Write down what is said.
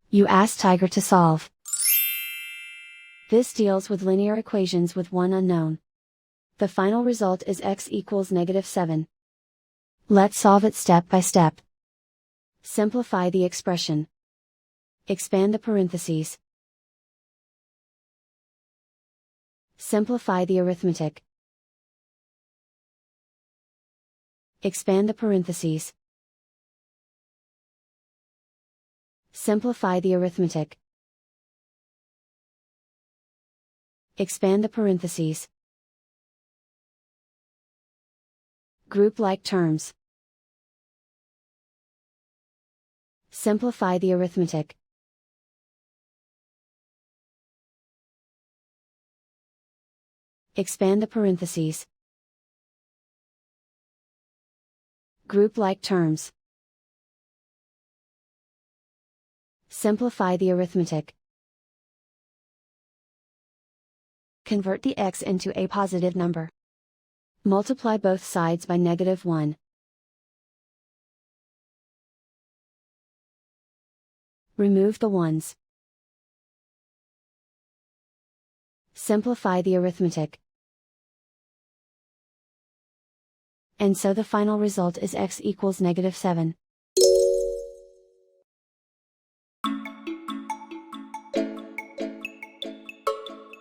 You ask Tiger to solve. This deals with linear equations with one unknown. The final result is x equals -7. Let's solve it step by step. Simplify the expression. Expand the parentheses. Simplify the arithmetic. Expand the parentheses. Simplify the arithmetic. Expand the parentheses. Group like terms. Simplify the arithmetic. Expand the parentheses. Group like terms. Simplify the arithmetic. Convert the x into a positive number. Multiply both sides by -1. Remove the ones. Simplify the arithmetic. And so the final result is x equals -7.